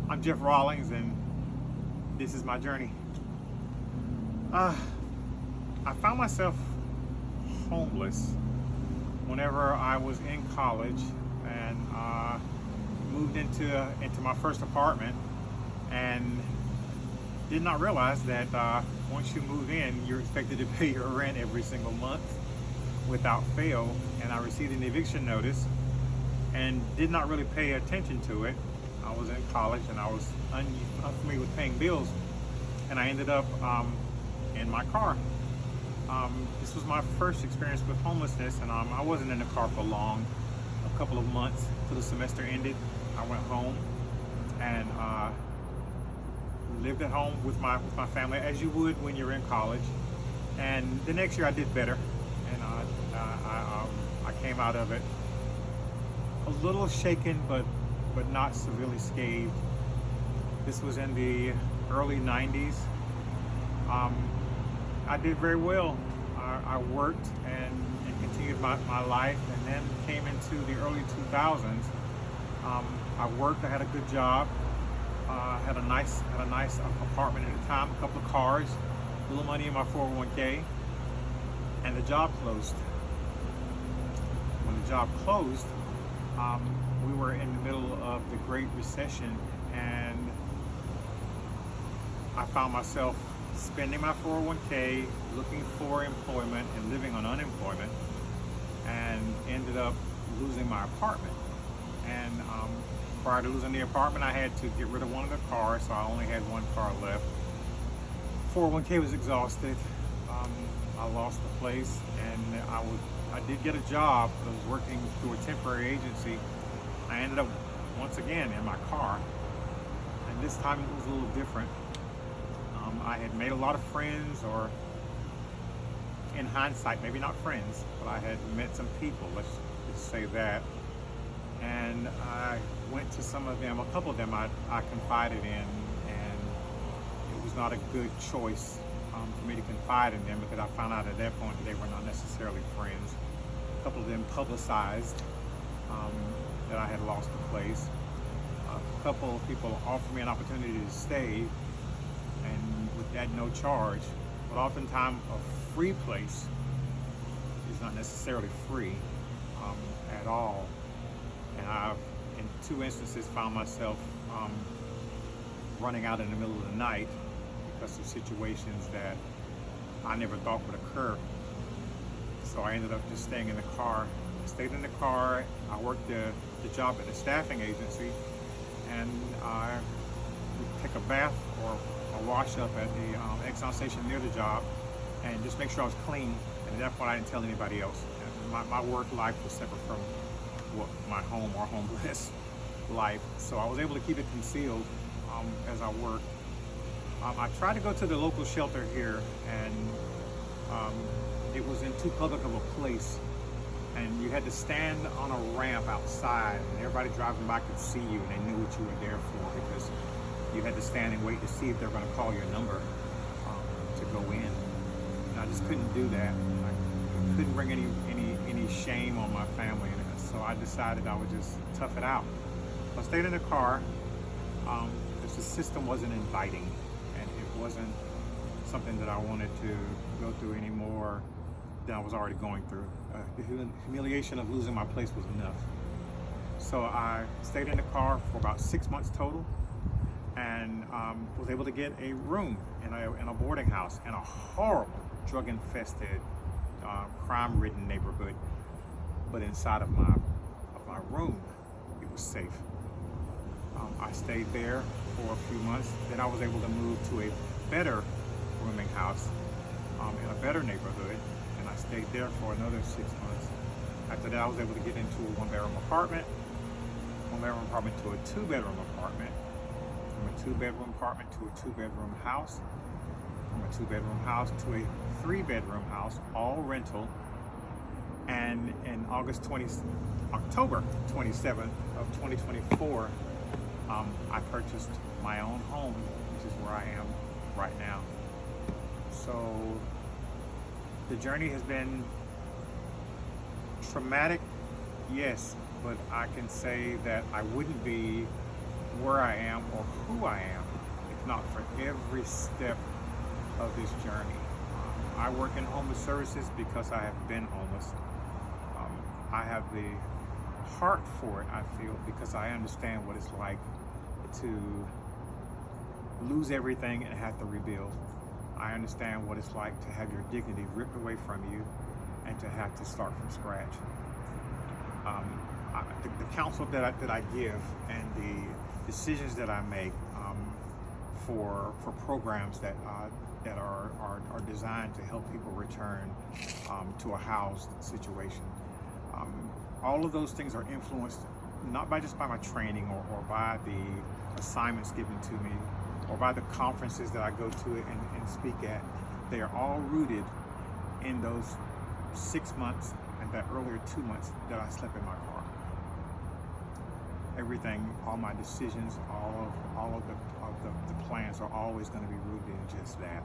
I'm Jeffery Rawlings, and this is my journey. I found myself homeless whenever I was in college and moved into my first apartment, and did not realize that once you move in, you're expected to pay your rent every single month without fail. And I received an eviction notice and did not really pay attention to it. I was in college and I was unfamiliar with paying bills, and I ended up in my car. This was my first experience with homelessness, and I wasn't in the car for long, a couple of months till the semester ended. I went home and lived at home with my family, as you would when you're in college. And the next year I did better, and I came out of it a little shaken, but not severely scathed. This was in the early 90s. I did very well. I worked and continued my life, and then came into the early 2000s. I worked, I had a good job, had a nice apartment at the time, a couple of cars, a little money in my 401k, and the job closed. When the job closed, we were in the middle of the Great Recession, and I found myself spending my 401k, looking for employment and living on unemployment, and ended up losing my apartment. And prior to losing the apartment, I had to get rid of one of the cars, so I only had one car left. 401k was exhausted. I lost the place, and I did get a job. I was working through a temporary agency. I ended up once again in my car, and this time it was a little different. I had made a lot of friends, or in hindsight, maybe not friends, but I had met some people, let's just say that. And I went to some of them, a couple of them I confided in, and it was not a good choice for me to confide in them, because I found out at that point that they were not necessarily friends. A couple of them publicized that I had lost the place. A couple of people offered me an opportunity to stay, and with that, no charge. But oftentimes a free place is not necessarily free at all. And I've, in two instances, found myself running out in the middle of the night because of situations that I never thought would occur. So I ended up just staying in the car. I stayed in the car. I worked the job at a staffing agency, and I would take a bath or a wash up at the Exxon station near the job, and just make sure I was clean. And at that point, I didn't tell anybody else. My work life was separate from my home or homeless life, so I was able to keep it concealed as I worked. I tried to go to the local shelter here, and it was in too public of a place, and you had to stand on a ramp outside, and everybody driving by could see you, and they knew what you were there for, because you had to stand and wait to see if they're going to call your number to go in. And I just couldn't do that. I couldn't bring any shame on my family, and so I decided I would just tough it out. So I stayed in the car because the system wasn't inviting, and it wasn't something that I wanted to go through any more than I was already going through. The humiliation of losing my place was enough. So I stayed in the car for about 6 months total, and was able to get a room in a boarding house in a horrible, drug-infested, crime-ridden neighborhood. But inside of my room, it was safe. I stayed there for a few months. Then I was able to move to a better rooming house in a better neighborhood, and I stayed there for another 6 months. After that, I was able to get into a one-bedroom apartment to a two-bedroom apartment, from a two-bedroom apartment to a two-bedroom house, from a two-bedroom house to a three-bedroom house, all rental. And in October 27th of 2024, I purchased my own home, which is where I am right now. So the journey has been traumatic, yes, but I can say that I wouldn't be where I am or who I am if not for every step of this journey. I work in homeless services because I have been homeless. I have the heart for it, I feel, because I understand what it's like to lose everything and have to rebuild. I understand what it's like to have your dignity ripped away from you and to have to start from scratch. The counsel that I give and the decisions that I make for programs that are designed to help people return to a housed situation. All of those things are influenced not just by my training or by the assignments given to me or by the conferences that I go to and speak at. They are all rooted in those 6 months and that earlier 2 months that I slept in my car. Everything, all my decisions, all of the plans are always going to be rooted in just that.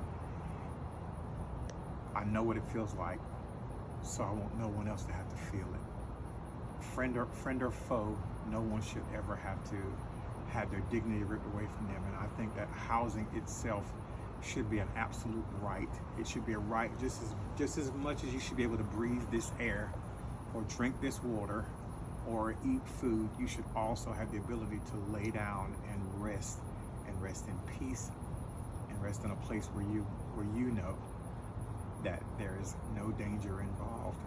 I know what it feels like, so I want no one else to have to feel it. Friend or foe, no one should ever have to have their dignity ripped away from them. And I think that housing itself should be an absolute right. It should be a right just as much as you should be able to breathe this air or drink this water or eat food. You should also have the ability to lay down and rest in peace and rest in a place where you know that there is no danger involved,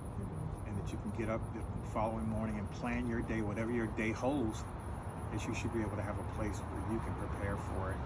and that you can get up the following morning and plan your day, whatever your day holds, that you should be able to have a place where you can prepare for it